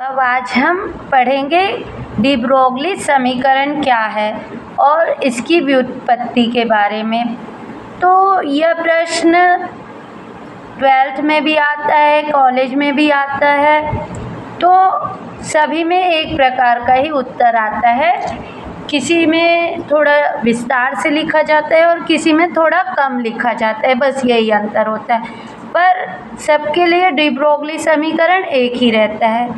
अब आज हम पढ़ेंगे डी ब्रोगली समीकरण क्या है और इसकी व्युत्पत्ति के बारे में। तो यह प्रश्न 12th में भी आता है, कॉलेज में भी आता है, तो सभी में एक प्रकार का ही उत्तर आता है। किसी में थोड़ा विस्तार से लिखा जाता है और किसी में थोड़ा कम लिखा जाता है, बस यही अंतर होता है। पर सबके लिए डी ब्रोगली समीकरण एक ही रहता है।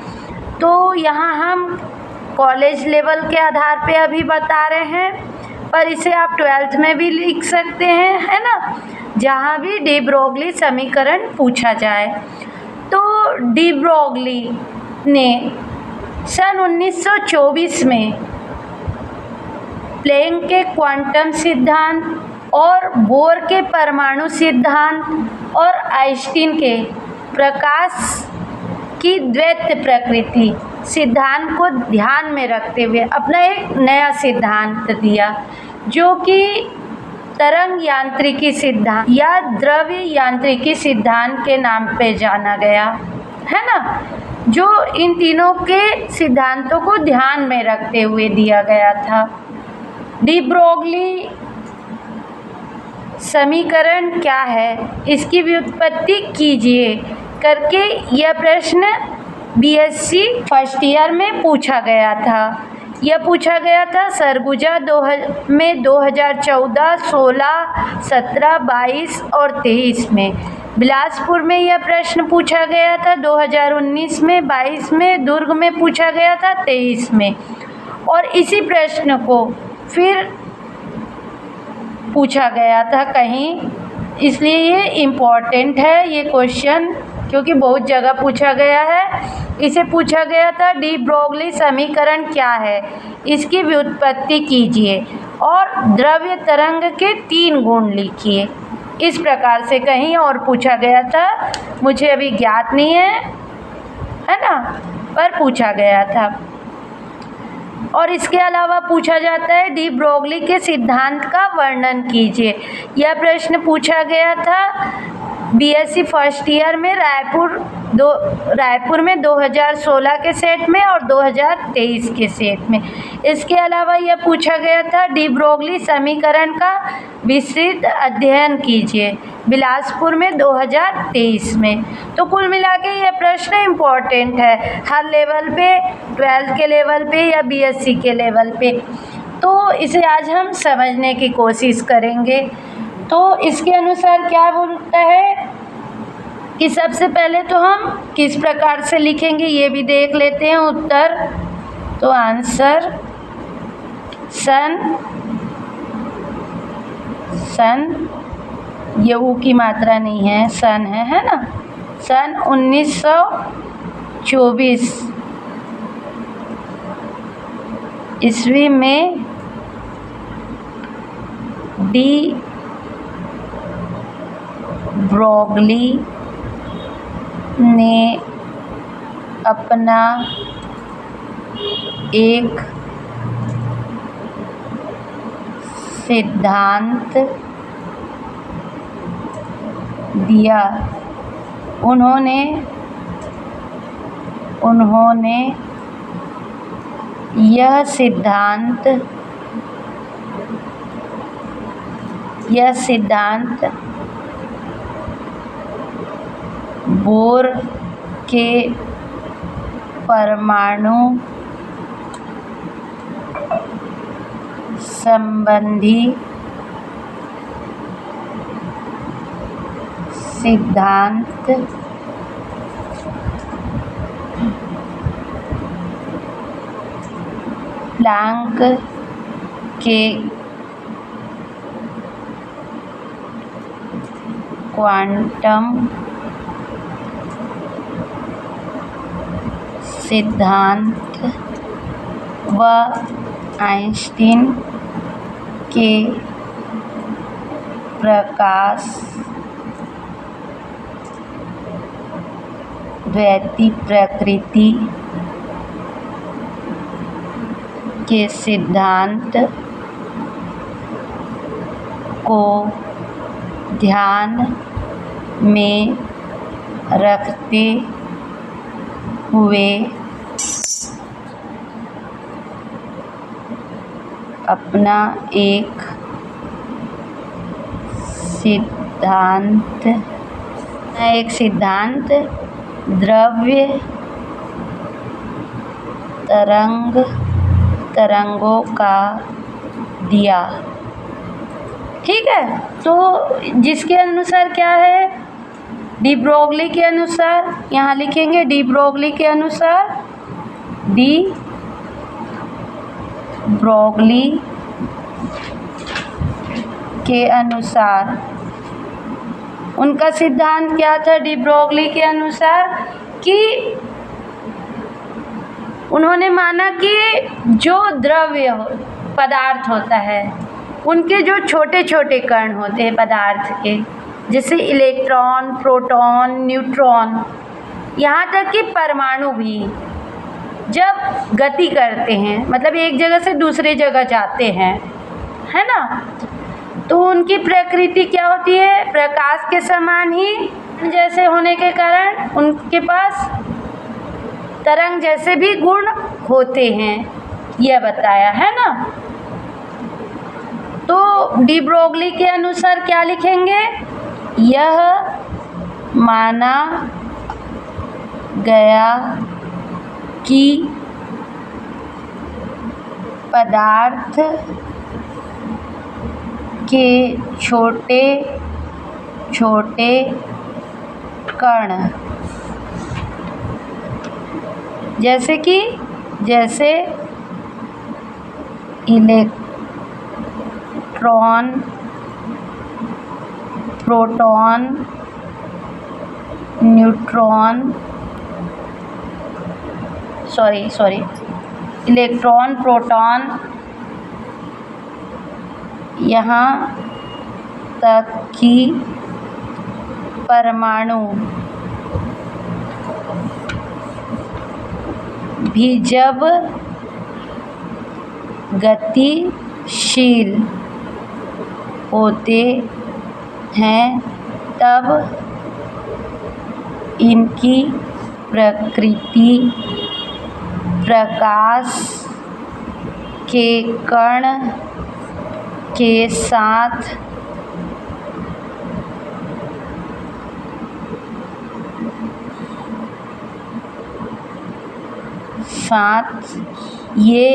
तो यहाँ हम कॉलेज लेवल के आधार पे अभी बता रहे हैं, पर इसे आप 12th में भी लिख सकते हैं, है ना, जहाँ भी डी ब्रोगली समीकरण पूछा जाए। तो डी ब्रोगली ने सन 1924 में प्लैंक के क्वांटम सिद्धांत और बोर के परमाणु सिद्धांत और आइंस्टीन के प्रकाश की द्वैत प्रकृति सिद्धांत को ध्यान में रखते हुए अपना एक नया सिद्धांत दिया, जो कि तरंग यांत्रिकी सिद्धांत या द्रव्य यांत्रिकी सिद्धांत के नाम पे जाना गया, है ना, जो इन तीनों के सिद्धांतों को ध्यान में रखते हुए दिया गया था। डी ब्रोगली समीकरण क्या है, इसकी व्युत्पत्ति कीजिए करके यह प्रश्न बीएससी फर्स्ट ईयर में पूछा गया था। यह पूछा गया था सरगुजा में 2014, 16, 17, 22 और 23 में। बिलासपुर में यह प्रश्न पूछा गया था 2019 में, 22 में, दुर्ग में पूछा गया था 23 में, और इसी प्रश्न को फिर पूछा गया था कहीं, इसलिए ये इम्पॉर्टेंट है ये क्वेश्चन, क्योंकि बहुत जगह पूछा गया है। इसे पूछा गया था डी ब्रोगली समीकरण क्या है, इसकी व्युत्पत्ति कीजिए और द्रव्य तरंग के 3 गुण लिखिए। इस प्रकार से कहीं और पूछा गया था, मुझे अभी ज्ञात नहीं है ना, पर पूछा गया था। और इसके अलावा पूछा जाता है डी ब्रोगली के सिद्धांत का वर्णन कीजिए। यह प्रश्न पूछा गया था बीएससी फर्स्ट ईयर में रायपुर में 2016 के सेट में और 2023 के सेट में। इसके अलावा यह पूछा गया था डी ब्रोगली समीकरण का विस्तृत अध्ययन कीजिए, बिलासपुर में 2023 में। तो कुल मिला के यह प्रश्न इम्पॉर्टेंट है हर लेवल पे, 12th के लेवल पे या बीएससी के लेवल पे। तो इसे आज हम समझने की कोशिश करेंगे। तो इसके अनुसार क्या बोलता है कि सबसे पहले तो हम किस प्रकार से लिखेंगे ये भी देख लेते हैं उत्तर। तो आंसर सन ये ऊ की मात्रा नहीं है, सन है ना, सन 1924 ईस्वी में डी ब्रोगली ने अपना एक सिद्धांत दिया। उन्होंने यह सिद्धांत बोर के परमाणु संबंधी सिद्धांत प्लैंक के क्वांटम सिद्धांत व आइंस्टीन के प्रकाश द्वैत प्रकृति के सिद्धांत को ध्यान में रखते हुए अपना एक सिद्धांत द्रव्य तरंगों का दिया। ठीक है, तो जिसके अनुसार क्या है, डी ब्रोगली के अनुसार, यहाँ लिखेंगे डी ब्रोगली के अनुसार, डी ब्रोगली के अनुसार उनका सिद्धांत क्या था? डी ब्रोगली के अनुसार कि उन्होंने माना कि जो द्रव्य पदार्थ होता है उनके जो छोटे छोटे कण होते हैं पदार्थ के, जैसे इलेक्ट्रॉन, प्रोटॉन, न्यूट्रॉन, यहाँ तक कि परमाणु भी जब गति करते हैं, मतलब एक जगह से दूसरे जगह जाते हैं, है ना, तो उनकी प्रकृति क्या होती है? प्रकाश के समान ही जैसे होने के कारण उनके पास तरंग जैसे भी गुण होते हैं, यह बताया है ना। तो डी ब्रोगली के अनुसार क्या लिखेंगे? यह माना गया कि पदार्थ के छोटे छोटे कण जैसे electron, proton, neutron, electron, proton, यहाँ तक कि परमाणु भी जब गतिशील होते हैं तब इनकी प्रकृति प्रकाश के कण के साथ ये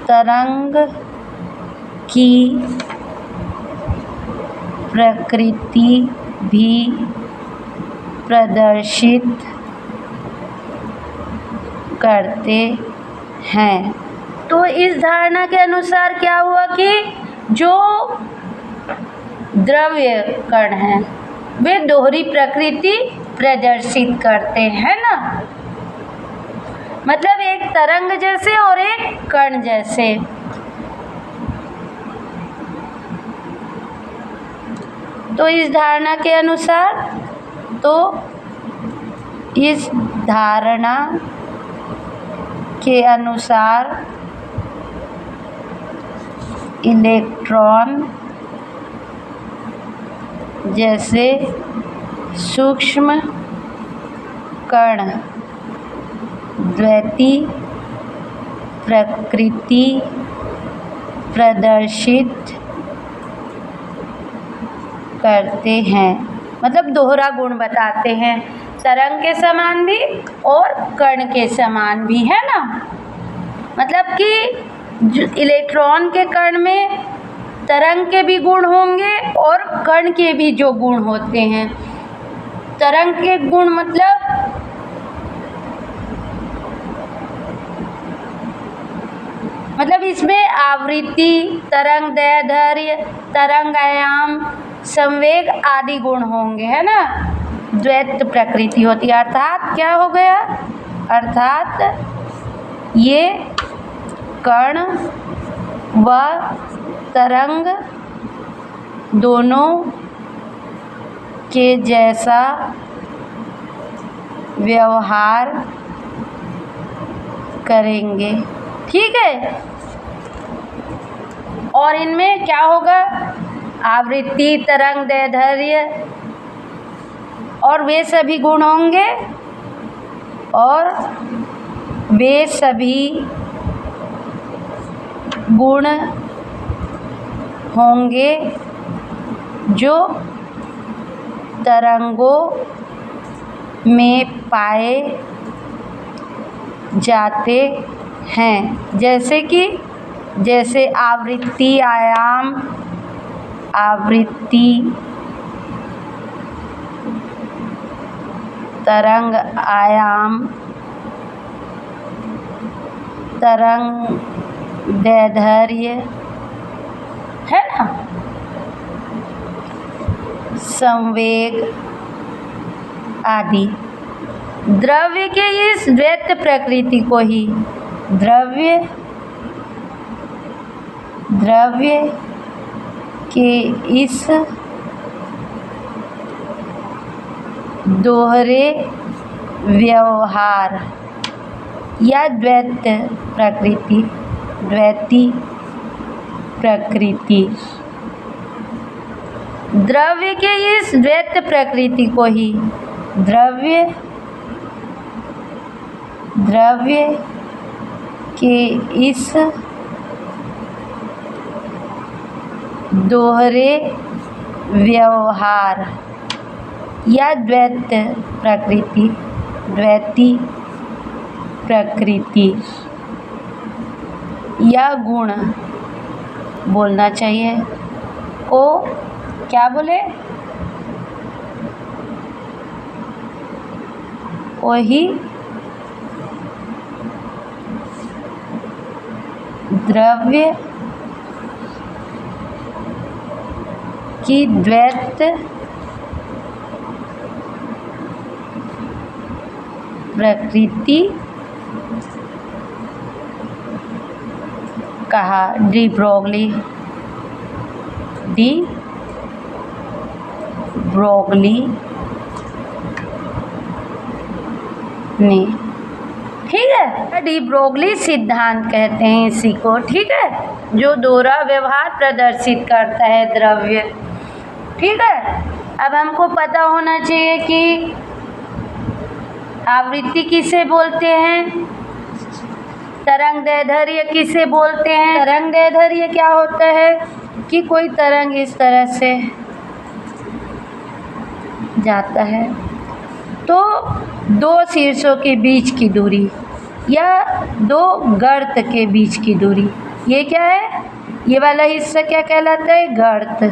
तरंग की प्रकृति भी प्रदर्शित करते हैं। तो इस धारणा के अनुसार क्या हुआ कि जो द्रव्य कण हैं वे दोहरी प्रकृति प्रदर्शित करते हैं ना, मतलब एक तरंग जैसे और एक कण जैसे। तो इस धारणा के अनुसार, तो इस धारणा के अनुसार इलेक्ट्रॉन जैसे सूक्ष्म कण द्वैती प्रकृति प्रदर्शित करते हैं, मतलब दोहरा गुण बताते हैं, तरंग के समान भी और कण के समान भी, है ना। मतलब कि इलेक्ट्रॉन के कण में तरंग के भी गुण होंगे और कण के भी जो गुण होते हैं। तरंग के गुण मतलब इसमें आवृत्ति, तरंग दैर्ध्य, तरंग आयाम, संवेग आदि गुण होंगे, है ना। द्वैत प्रकृति होती है, अर्थात क्या हो गया, अर्थात ये कण व तरंग दोनों के जैसा व्यवहार करेंगे, ठीक है। और इनमें क्या होगा, आवृत्ति, तरंग दैर्ध्य और वे सभी गुण होंगे और वे सभी गुण होंगे जो तरंगों में पाए जाते हैं, जैसे आवृत्ति, आयाम, आवृत्ति, तरंग आयाम, तरंग दैर्ध्य, है ना, संवेग आदि। द्रव्य के इस द्वैत प्रकृति को ही द्रव्य के इस दोहरे व्यवहार या द्वैती प्रकृति, द्रव्य के इस द्वैत प्रकृति को ही द्रव्य के इस दोहरे व्यवहार या द्वैती प्रकृति या गुण बोलना चाहिए को क्या बोले, वही द्रव्य की द्वैत प्रकृति कहा। डी ब्रोगली ने, ठीक है, डी ब्रोगली सिद्धांत कहते हैं इसी को, ठीक है, जो दोहरा व्यवहार प्रदर्शित करता है द्रव्य, ठीक है। अब हमको पता होना चाहिए कि आवृत्ति किसे बोलते हैं, तरंग दैर्ध्य किसे बोलते हैं। तरंग दैर्ध्य क्या होता है कि कोई तरंग इस तरह से जाता है तो दो शीर्षों के बीच की दूरी या दो गर्त के बीच की दूरी, ये क्या है, ये वाला हिस्सा क्या कहलाता है, गर्त,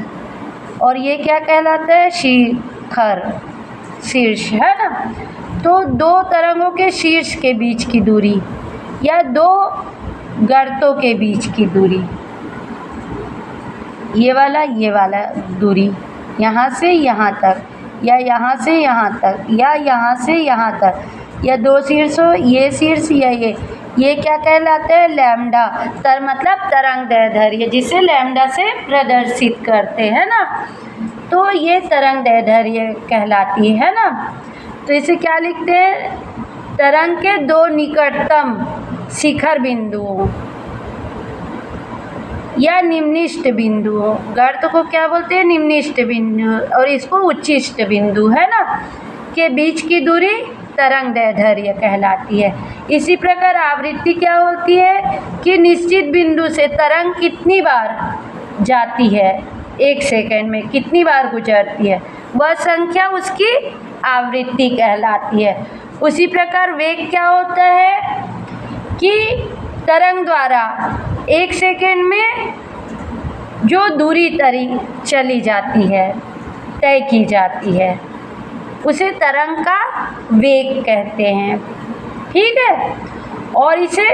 और ये क्या कहलाता है, शिखर, शीर्ष, है ना। तो दो तरंगों के शीर्ष के बीच की दूरी या दो गर्तों के बीच की दूरी, ये वाला दूरी, यहाँ से यहाँ तक या यहाँ से यहाँ तक या यहाँ से यहाँ तक, या दो शीर्षों, ये शीर्ष या ये क्या कहलाते हैं, लैम्डा, मतलब तरंग दैर्ध्य, जिसे लैम्डा से प्रदर्शित करते हैं ना, तो ये तरंग दैर्ध्य कहलाती है ना। तो इसे क्या लिखते हैं, तरंग के दो निकटतम शिखर बिंदुओं या निम्निष्ट बिंदु, गर्त को क्या बोलते हैं, निम्निष्ट बिंदु, और इसको उच्चिष्ट बिंदु, है ना, के बीच की दूरी तरंग दैर्ध्य कहलाती है। इसी प्रकार आवृत्ति क्या होती है कि निश्चित बिंदु से तरंग कितनी बार जाती है, एक सेकंड में कितनी बार गुजरती है, वह संख्या उसकी आवृत्ति कहलाती है। उसी प्रकार वेग क्या होता है कि तरंग द्वारा एक सेकंड में जो दूरी चली जाती है, तय की जाती है, उसे तरंग का वेग कहते हैं, ठीक है, और इसे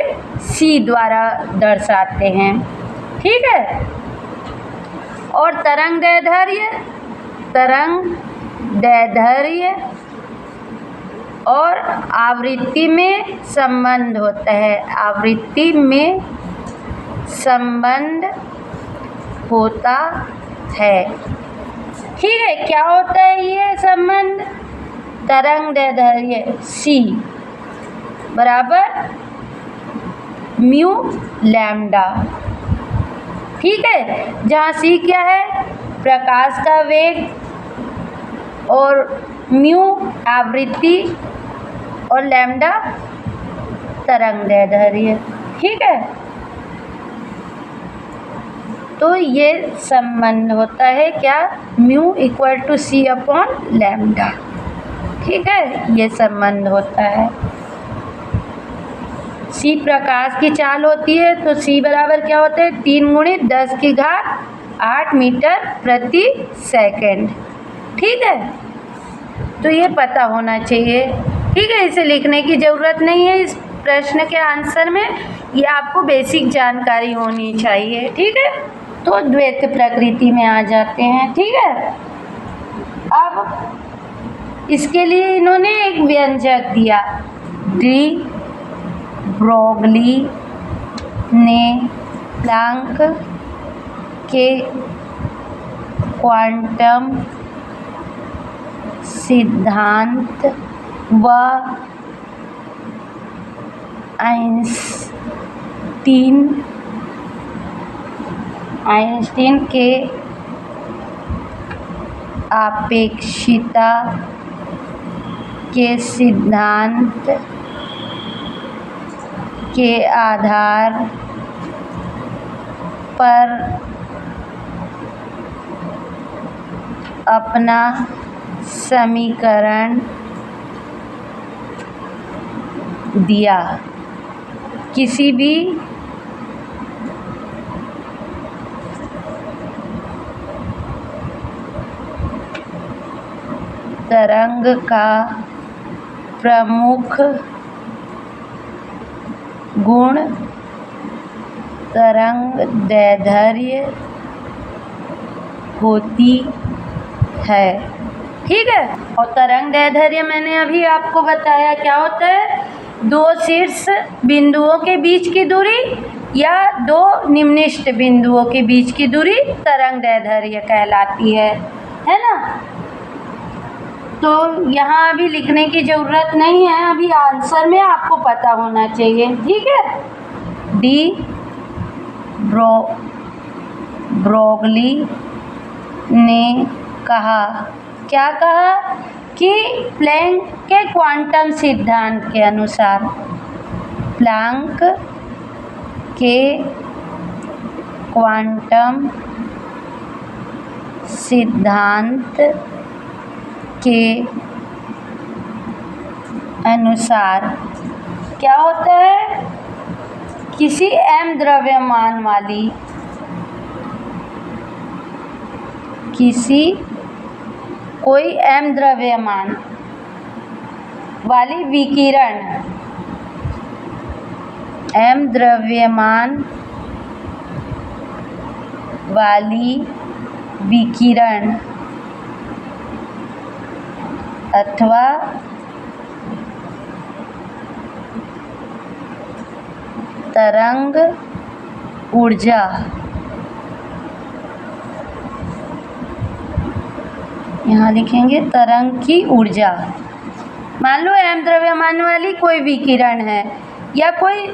c द्वारा दर्शाते हैं, ठीक है। और तरंग दैर्ध्य और आवृत्ति में संबंध होता है, आवृत्ति में संबंध होता है, ठीक है। क्या होता है ये संबंध, तरंग दैर्ध्य c बराबर म्यू लैम्डा, ठीक है, जहाँ c क्या है, प्रकाश का वेग, और म्यू आवृत्ति, और लैम्डा तरंग दैर्ध्य, ठीक है। तो ये संबंध होता है क्या, mu equal to C upon lambda. ठीक है, ये संबंध होता है। सी प्रकाश की चाल होती है, तो सी बराबर क्या होता है, 3 × 10⁸ मीटर प्रति सेकंड। ठीक है, तो ये पता होना चाहिए। ठीक है, इसे लिखने की ज़रूरत नहीं है इस प्रश्न के आंसर में, ये आपको बेसिक जानकारी होनी चाहिए। ठीक है, तो द्वैत प्रकृति में आ जाते हैं। ठीक है, अब इसके लिए इन्होंने एक व्यंजक दिया, डी ब्रोगली ने प्लैंक के क्वांटम सिद्धांत व आइंस्टीन के अपेक्षिता के सिद्धांत के आधार पर अपना समीकरण दिया। किसी भी तरंग का प्रमुख गुण तरंग दैर्ध्य होती है। ठीक है, और तरंग दैर्ध्य मैंने अभी आपको बताया क्या होता है, 2 शीर्ष बिंदुओं के बीच की दूरी या 2 निम्नस्थ बिंदुओं के बीच की दूरी तरंग दैर्ध्य कहलाती है ना। तो यहाँ अभी लिखने की ज़रूरत नहीं है, अभी आंसर में आपको पता होना चाहिए। ठीक है, डी ब्रोगली ने कहा, क्या कहा कि प्लैंक के क्वांटम सिद्धांत के अनुसार, प्लैंक के क्वांटम सिद्धांत के अनुसार क्या होता है, किसी m द्रव्यमान वाली कोई m द्रव्यमान वाली विकिरण, m द्रव्यमान वाली विकिरण अथवा तरंग ऊर्जा यहाँ लिखेंगे तरंग की ऊर्जा। मान लो m द्रव्यमान वाली कोई विकिरण है या कोई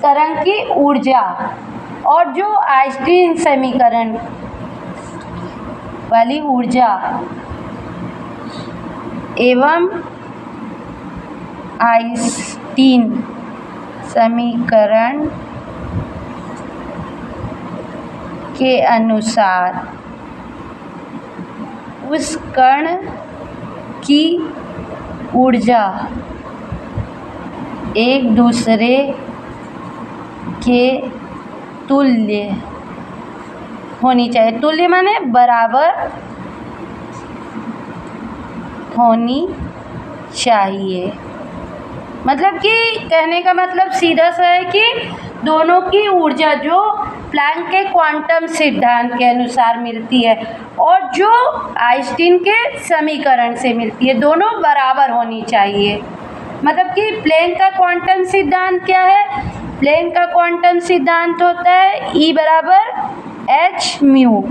तरंग की ऊर्जा, और जो आइंस्टीन समीकरण वाली ऊर्जा एवं आइंस्टीन समीकरण के अनुसार उस कण की ऊर्जा एक दूसरे के तुल्य होनी चाहिए। तुल्य माने बराबर होनी चाहिए। मतलब कि कहने का मतलब सीधा सा है कि दोनों की ऊर्जा जो प्लैंक के क्वांटम सिद्धांत के अनुसार मिलती है और जो आइंस्टीन के समीकरण से मिलती है, दोनों बराबर होनी चाहिए। मतलब कि प्लैंक का क्वांटम सिद्धांत क्या है, प्लैंक का क्वांटम सिद्धांत होता है E बराबर h म्यू।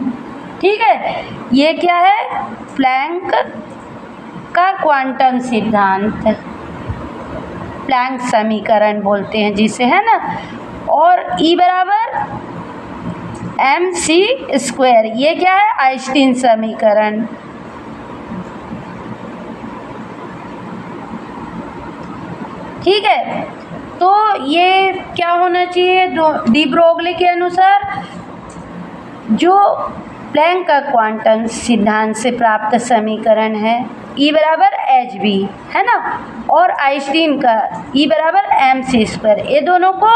ठीक है, ये क्या है, प्लैंक का क्वांटम सिद्धांत, प्लैंक समीकरण बोलते हैं जिसे, है ना। और E बराबर mc², ये क्या है, आइंस्टीन समीकरण। ठीक है, तो ये क्या होना चाहिए, डी ब्रोगली के अनुसार जो प्लैंक का क्वांटम सिद्धांत से प्राप्त समीकरण है E बराबर एच बी है ना, और आइंस्टीन का E बराबर mc², ये दोनों को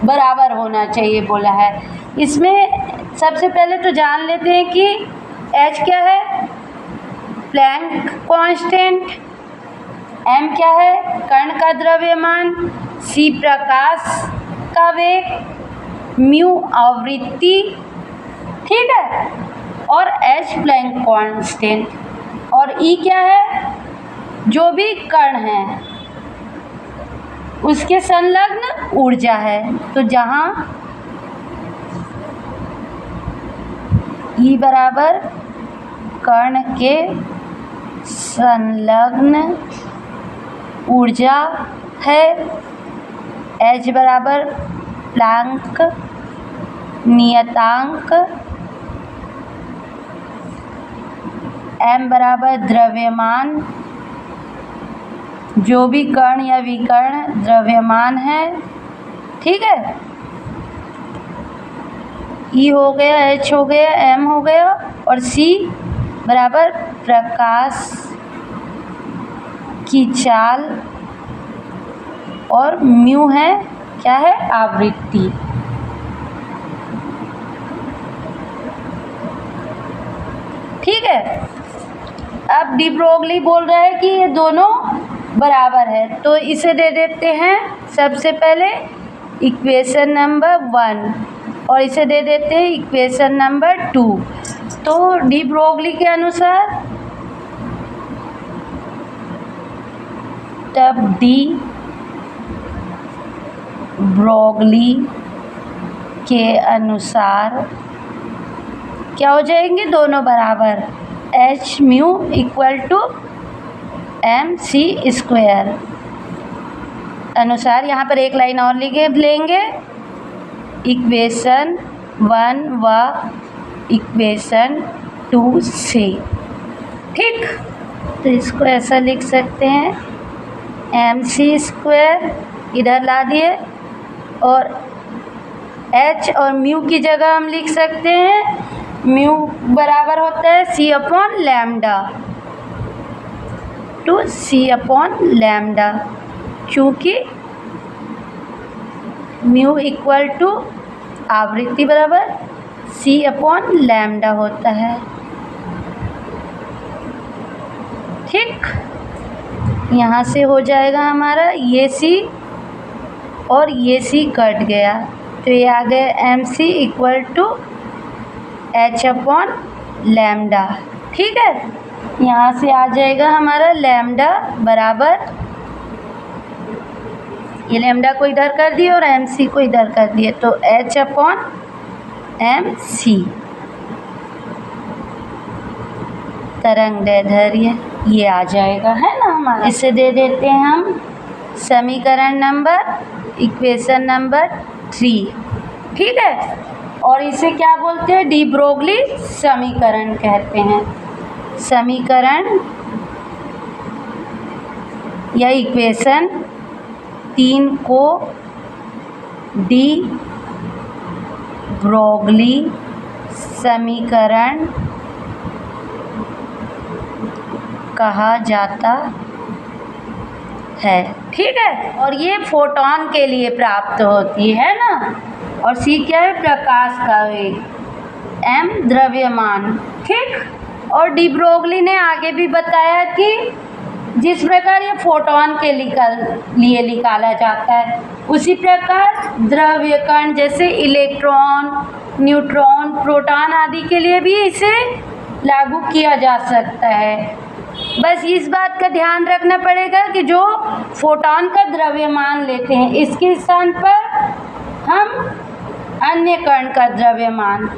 बराबर होना चाहिए बोला है। इसमें सबसे पहले तो जान लेते हैं कि H क्या है, प्लैंक कांस्टेंट, m क्या है, कण का द्रव्यमान, c प्रकाश का वेग, म्यू आवृत्ति, ठीक है, और h प्लैंक कांस्टेंट, और E क्या है, जो भी कण है उसके संलग्न ऊर्जा है। तो जहाँ E बराबर कण के संलग्न ऊर्जा है, H बराबर प्लैंक नियतांक, m बराबर द्रव्यमान, जो भी कण या विकर्ण द्रव्यमान है, ठीक है, E हो गया, H हो गया, m हो गया, और C बराबर प्रकाश की चाल, और म्यू है क्या है, आवृत्ति। ठीक है, अब डी ब्रोगली बोल रहा है कि ये दोनों बराबर है, तो इसे दे देते हैं सबसे पहले इक्वेशन नंबर 1 और इसे दे देते हैं इक्वेशन नंबर 2। तो डी ब्रोगली के अनुसार तब डी ब्रोगली के अनुसार क्या हो जाएंगे, दोनों बराबर, H mu equal to M C square अनुसार। यहाँ पर एक लाइन और लिखे लेंगे, इक्वेशन 1 व इक्वेशन 2 से। ठीक, तो इसको ऐसा लिख सकते हैं, एम सी स्क्वायर इधर ला दिए, और एच और म्यू की जगह हम लिख सकते हैं, म्यू बराबर होता है सी upon lambda two C upon lambda, क्योंकि म्यू इक्वल टू आवृत्ति बराबर सी अपॉन लैम्डा होता है। ठीक, यहाँ से हो जाएगा हमारा ये सी और ये सी कट गया, तो ये आ गया M C equal to H upon lambda. ठीक है, यहाँ से आ जाएगा हमारा लैम्डा बराबर, ये लैम्डा को इधर कर दिए और एम सी को इधर कर दिए, तो एच अपॉन एम सी तरंगदैर्ध्य ये आ जाएगा, है ना हमारा। इसे दे देते हैं हम समीकरण नंबर, इक्वेशन नंबर 3। ठीक है, और इसे क्या बोलते हैं, डी ब्रोगली समीकरण कहते हैं। समीकरण या इक्वेशन 3 को डी ब्रोगली समीकरण कहा जाता है। ठीक है, और ये फोटॉन के लिए प्राप्त होती है ना, और सी क्या है, प्रकाश का वेग, एम द्रव्यमान। ठीक, और डी ब्रोगली ने आगे भी बताया कि जिस प्रकार ये फोटॉन के लिए निकाला जाता है, उसी प्रकार द्रव्य कण जैसे इलेक्ट्रॉन, न्यूट्रॉन, प्रोटॉन आदि के लिए भी इसे लागू किया जा सकता है। बस इस बात का ध्यान रखना पड़ेगा कि जो फोटॉन का द्रव्यमान लेते हैं, इसके स्थान पर हम अन्य कण का द्रव्यमान,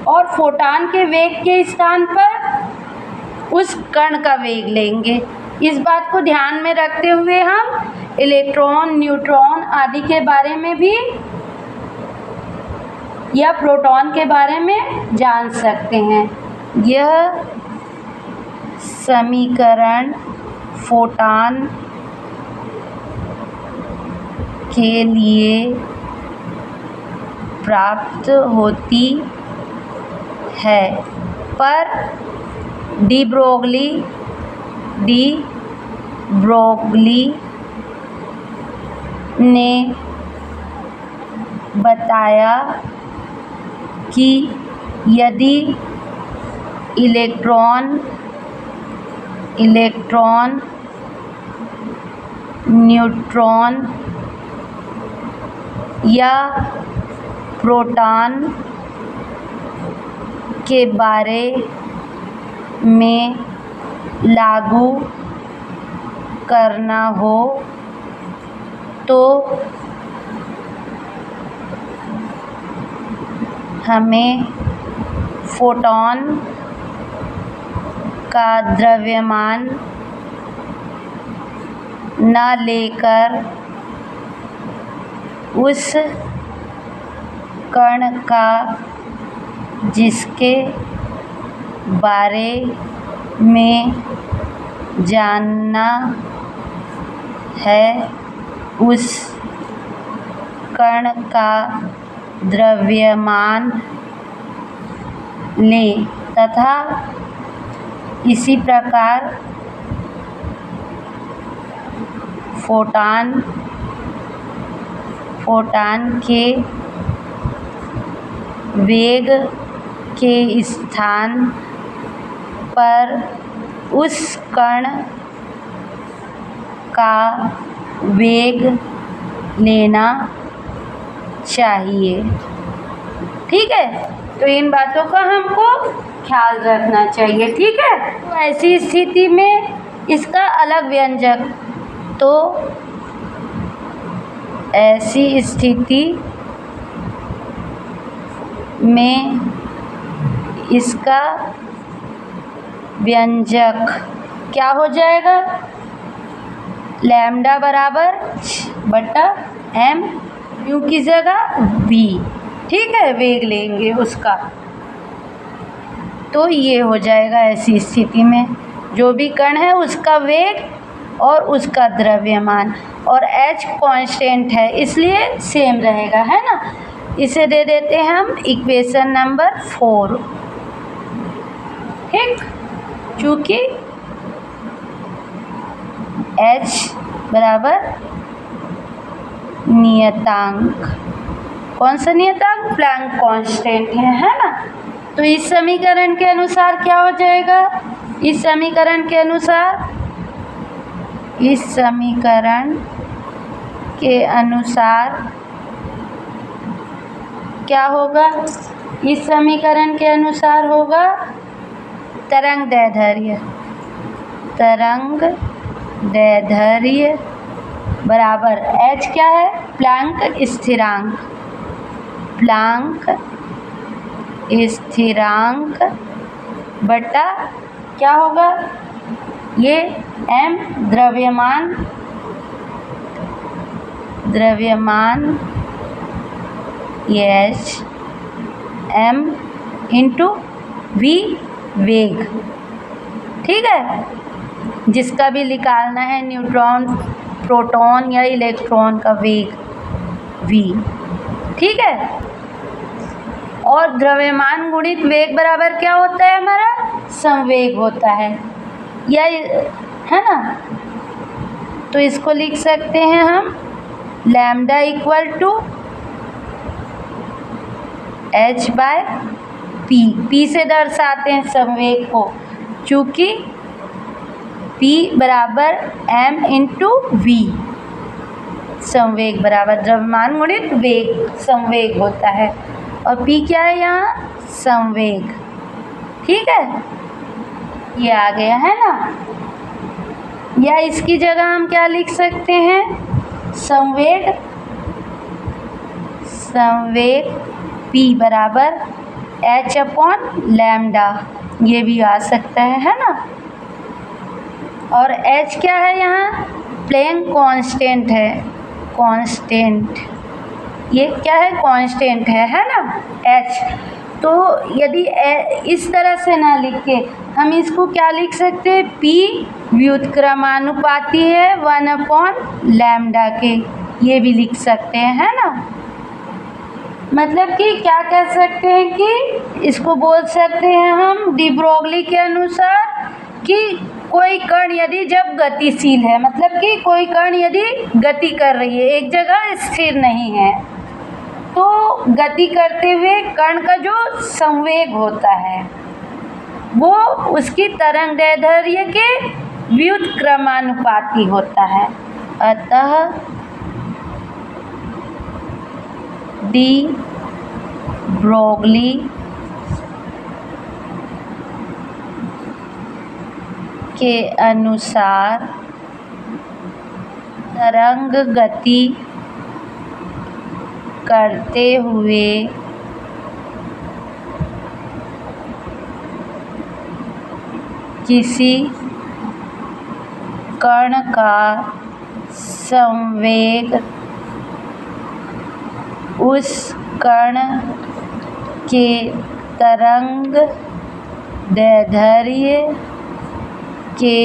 और फोटॉन के वेग के स्थान पर उस कण का वेग लेंगे। इस बात को ध्यान में रखते हुए हम इलेक्ट्रॉन, न्यूट्रॉन आदि के बारे में भी या प्रोटॉन के बारे में जान सकते हैं। यह समीकरण फोटॉन के लिए प्राप्त होती है, पर डी ब्रोगली ने बताया कि यदि इलेक्ट्रॉन न्यूट्रॉन या प्रोटॉन के बारे में लागू करना हो तो हमें फोटॉन का द्रव्यमान न लेकर उस कण का जिसके बारे में जानना है उस कण का द्रव्यमान लें तथा इसी प्रकार फोटॉन के वेग के स्थान पर उस कण का वेग लेना चाहिए। ठीक है, तो इन बातों का हमको ख्याल रखना चाहिए। ठीक है, तो ऐसी स्थिति में इसका अलग व्यंजक, तो ऐसी स्थिति में इसका व्यंजक क्या हो जाएगा? लैम्डा बराबर बटा m, म्यू की जगह v। ठीक है, वेग लेंगे उसका, तो ये हो जाएगा ऐसी स्थिति में जो भी कण है उसका वेग और उसका द्रव्यमान, और h कांस्टेंट है इसलिए सेम रहेगा, है ना। इसे दे देते हैं हम इक्वेशन नंबर 4। ठीक, चूँकि h बराबर नियतांक, कौन सा नियतांक? प्लैंक कांस्टेंट है ना। तो इस समीकरण के अनुसार क्या हो जाएगा? इस समीकरण के अनुसार क्या होगा? इस समीकरण के अनुसार होगा तरंग दैर्ध्य बराबर h क्या है? प्लैंक स्थिरांक बटा क्या होगा? ये m द्रव्यमान ये h, m इंटू v वेग। ठीक है, जिसका भी निकालना है न्यूट्रॉन, प्रोटॉन या इलेक्ट्रॉन का वेग v। ठीक है, और द्रव्यमान गुणित वेग बराबर क्या होता है? हमारा संवेग होता है, या है ना। तो इसको लिख सकते हैं हम lambda equal to h by p से दर्शाते हैं संवेग को, चूँकि p बराबर m इंटू v, संवेग बराबर द्रव्यमान गुणित वेग, संवेग होता है, और p क्या है यहाँ? संवेग। ठीक है, ये आ गया, है ना। या इसकी जगह हम क्या लिख सकते हैं? संवेग p बराबर h अपॉन लैम्डा, ये भी आ सकता है ना। और h क्या है यहाँ? प्लैंक कांस्टेंट है, ये क्या है? कांस्टेंट है ना h। तो यदि इस तरह से ना लिख के हम इसको क्या लिख सकते हैं? p व्युत्क्रमानुपाती है 1 अपॉन लैम्डा के, ये भी लिख सकते हैं, है ना। मतलब कि क्या कह सकते हैं कि इसको बोल सकते हैं हम डी ब्रोगली के अनुसार कि कोई कण यदि जब गतिशील है, मतलब कि कोई कण यदि गति कर रही है, एक जगह स्थिर नहीं है, तो गति करते हुए कण का जो संवेग होता है वो उसकी तरंगदैर्ध्य के व्युत्क्रमानुपाती होता है। अतः डी ब्रोगली के अनुसार तरंग गति करते हुए किसी कण का संवेग उस कण के तरंग दैर्ध्य के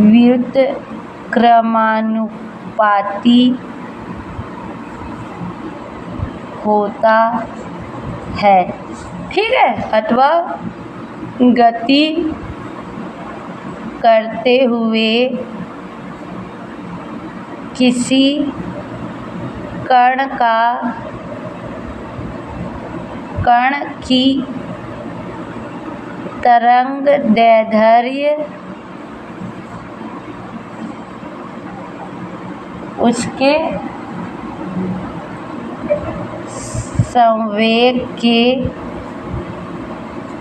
व्युत्क्रमानुपाती होता है। ठीक है, अथवा गति करते हुए किसी कण की तरंग दैर्ध्य उसके संवेग के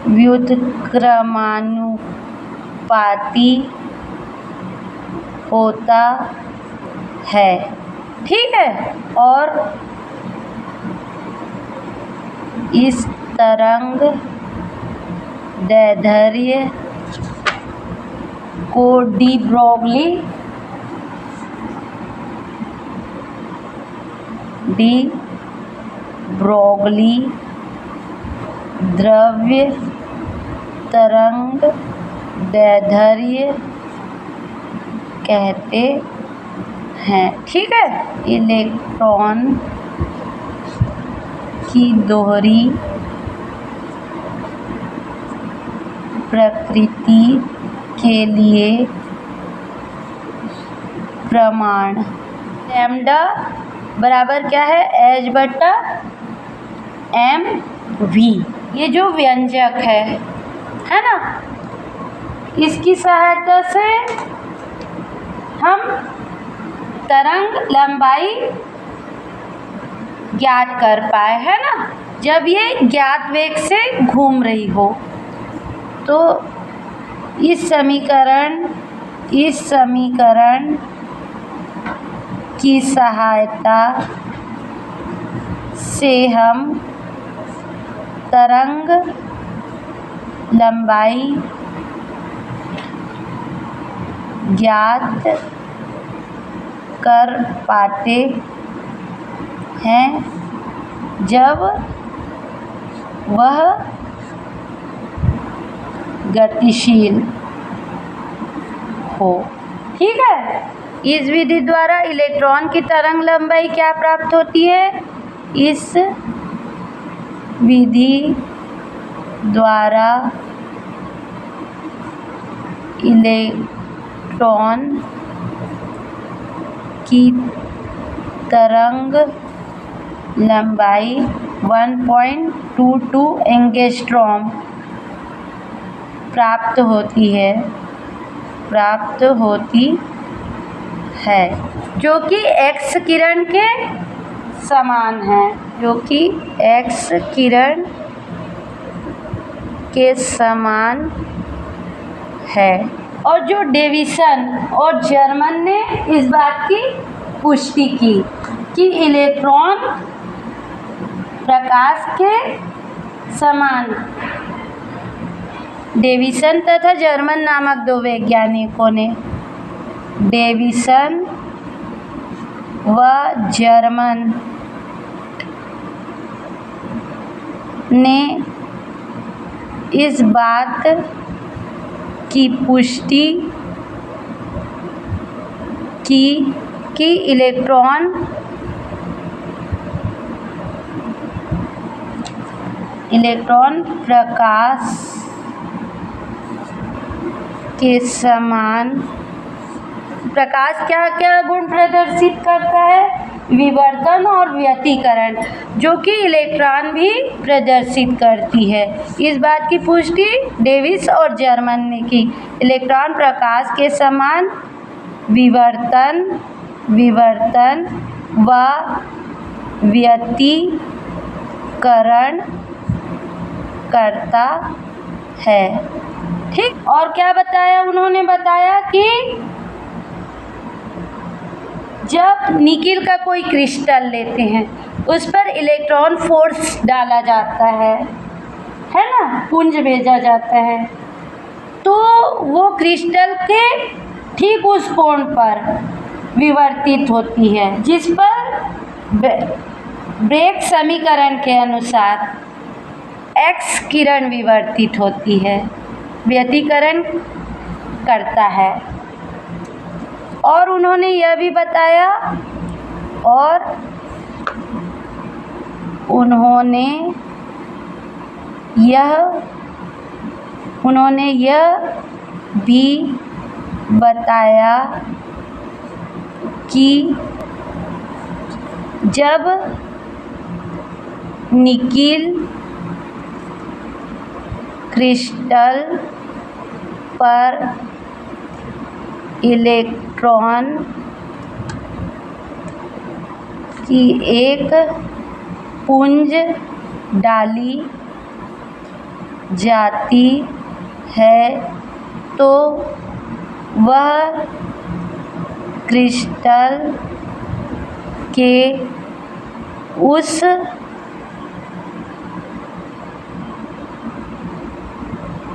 व्युत्क्रमानुपाती होता है। ठीक है, और इस तरंग दैर्ध्य को डी ब्रोगली द्रव्य तरंग दैर्ध्य कहते हैं। ठीक है, इलेक्ट्रॉन की दोहरी प्रकृति के लिए प्रमाण लैम्डा बराबर क्या है, H/mv। ये जो व्यंजक है ना, इसकी सहायता से हम तरंग लंबाई ज्ञात कर पाए, है ना। जब ये ज्ञात वेग से घूम रही हो तो इस समीकरण की सहायता से हम तरंग लंबाई ज्ञात कर पाते हैं जब वह गतिशील हो। ठीक है, इस विधि द्वारा इलेक्ट्रॉन की तरंग लंबाई क्या प्राप्त होती है, इस विधि द्वारा इलेक्ट्रॉन की तरंग लंबाई 1.22 एंगस्ट्रॉम प्राप्त होती है जो कि एक्स किरण के समान है, है। और जो डेविसन और जर्मन ने इस बात की पुष्टि की कि इलेक्ट्रॉन प्रकाश के समान, डेविसन तथा जर्मन नामक दो वैज्ञानिकों ने, डेविसन व जर्मन ने इस बात की पुष्टि की कि इलेक्ट्रॉन इलेक्ट्रॉन प्रकाश के समान प्रकाश क्या क्या गुण प्रदर्शित करता है? विवर्तन और व्यतिकरण, जो कि इलेक्ट्रॉन भी प्रदर्शित करती है। इस बात की पुष्टि डेविस और जर्मन ने की। इलेक्ट्रॉन प्रकाश के समान विवर्तन व व्यतिकरण करता है। ठीक, और क्या बताया उन्होंने? बताया कि जब निकिल का कोई क्रिस्टल लेते हैं, उस पर इलेक्ट्रॉन फोर्स डाला जाता है ना, पुंज भेजा जाता है, तो वो क्रिस्टल के ठीक उस कोण पर विवर्तित होती है, जिस पर ब्रेग समीकरण के अनुसार एक्स किरण विवर्तित होती है, व्यतिकरण करता है। और उन्होंने यह भी बताया, और उन्होंने यह भी बताया कि जब निकिल क्रिस्टल पर इलेक्ट्रॉन की एक पुंज डाली जाती है, तो वह क्रिस्टल के उस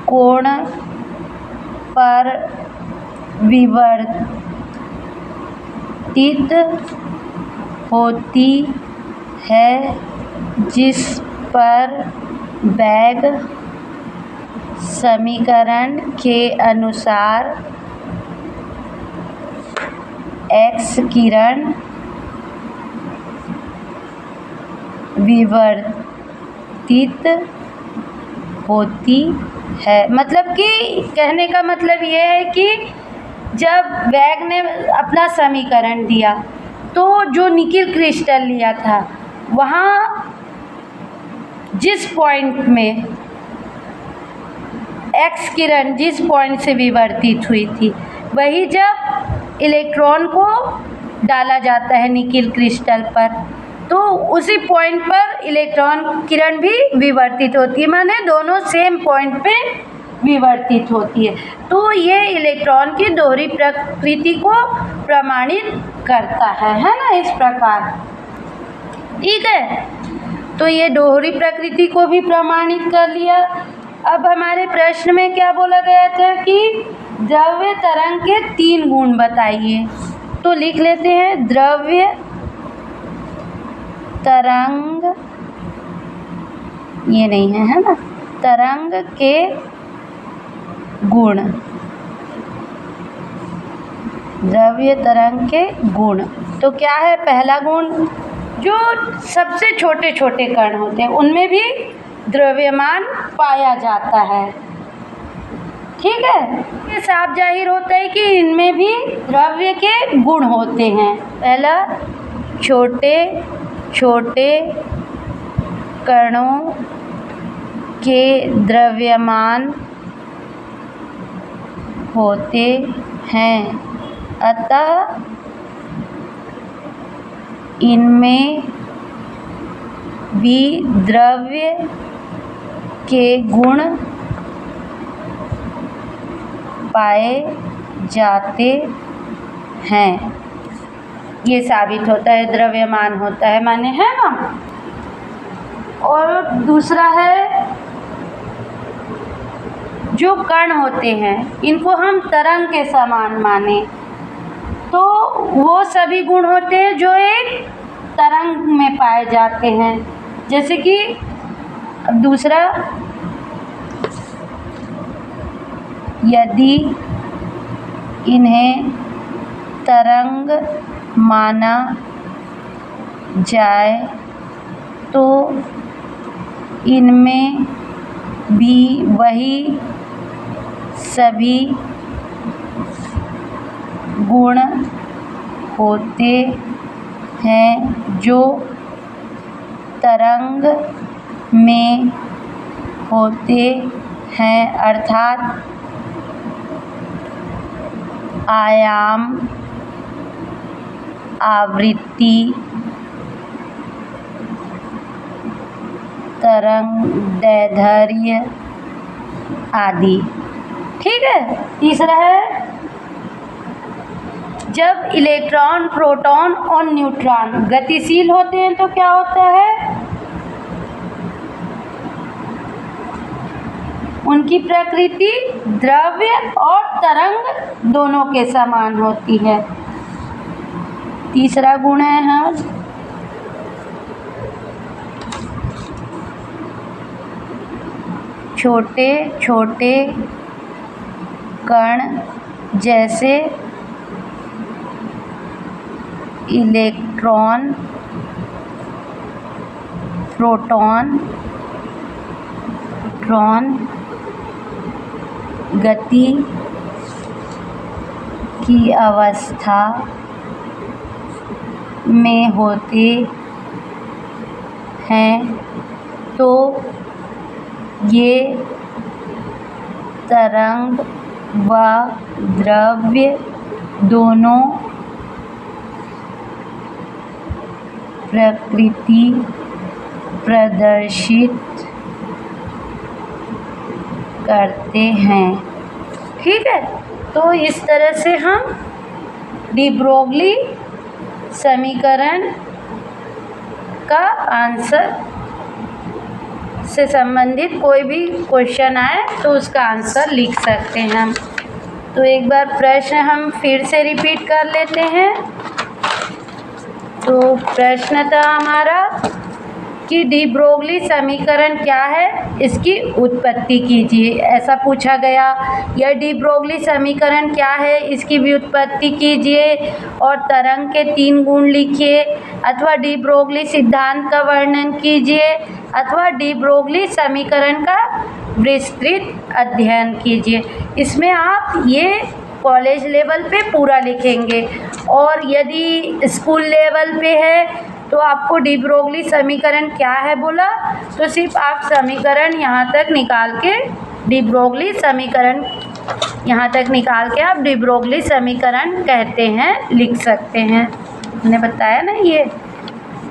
कोण पर विवर्तित होती है, जिस पर ब्रैग समीकरण के अनुसार एक्स किरण विवर्तित होती है। मतलब कि कहने का मतलब ये है कि जब ब्रैग ने अपना समीकरण दिया, तो जो निकिल क्रिस्टल लिया था, वहाँ जिस पॉइंट में एक्स किरण जिस पॉइंट से विवर्तित हुई थी, वही जब इलेक्ट्रॉन को डाला जाता है निकिल क्रिस्टल पर, तो उसी पॉइंट पर इलेक्ट्रॉन किरण भी विवर्तित होती है, माने दोनों सेम पॉइंट पे विवर्तित होती है। तो ये इलेक्ट्रॉन की दोहरी प्रकृति को प्रमाणित करता है ना, इस प्रकार। ठीक है, तो ये दोहरी प्रकृति को भी प्रमाणित कर लिया। अब हमारे प्रश्न में क्या बोला गया था कि द्रव्य तरंग के 3 गुण बताइए, तो लिख लेते हैं। द्रव्य तरंग, ये नहीं है ना, तरंग के गुण, द्रव्य तरंग के गुण। तो क्या है पहला गुण? जो सबसे छोटे छोटे कण होते हैं, उनमें भी द्रव्यमान पाया जाता है। ठीक है, ये साफ जाहिर होता है कि इनमें भी द्रव्य के गुण होते हैं। पहला, छोटे छोटे कणों के द्रव्यमान होते हैं, अतः इनमें भी द्रव्य के गुण पाए जाते हैं। ये साबित होता है द्रव्यमान होता है, माने है ना। और दूसरा है, जो कण होते हैं इनको हम तरंग के समान माने, तो वो सभी गुण होते हैं जो एक तरंग में पाए जाते हैं। जैसे कि अब दूसरा, यदि इन्हें तरंग माना जाए तो इनमें भी वही सभी गुण होते हैं जो तरंग में होते हैं, अर्थात आयाम, आवृत्ति, तरंगदैर्ध्य आदि। ठीक है। तीसरा है, जब इलेक्ट्रॉन, प्रोटॉन और न्यूट्रॉन गतिशील होते हैं तो क्या होता है? उनकी प्रकृति द्रव्य और तरंग दोनों के समान होती है। तीसरा गुण है हम छोटे छोटे कण जैसे इलेक्ट्रॉन, प्रोटॉन, न्यूट्रॉन गति की अवस्था में होते हैं तो ये तरंग व द्रव्य दोनों प्रकृति प्रदर्शित करते हैं। ठीक है। तो इस तरह से हम डी ब्रोगली समीकरण का आंसर से संबंधित कोई भी क्वेश्चन आए तो उसका आंसर लिख सकते हैं हम। तो एक बार प्रश्न हम फिर से रिपीट कर लेते हैं। तो प्रश्न था हमारा कि डी ब्रोगली समीकरण क्या है, इसकी उत्पत्ति कीजिए, ऐसा पूछा गया। यह डी ब्रोगली समीकरण क्या है, इसकी व्युत्पत्ति कीजिए और तरंग के 3 गुण लिखिए, अथवा डी ब्रोगली सिद्धांत का वर्णन कीजिए, अथवा डी ब्रोगली समीकरण का विस्तृत अध्ययन कीजिए। इसमें आप ये कॉलेज लेवल पे पूरा लिखेंगे, और यदि स्कूल लेवल पे है तो आपको डी ब्रोगली समीकरण क्या है बोला तो सिर्फ आप समीकरण यहाँ तक निकाल के डी ब्रोगली समीकरण यहाँ तक निकाल के आप डी ब्रोगली समीकरण कहते हैं लिख सकते हैं। मैंने बताया ना ये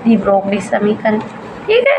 डी ब्रोगली समीकरण। ठीक है।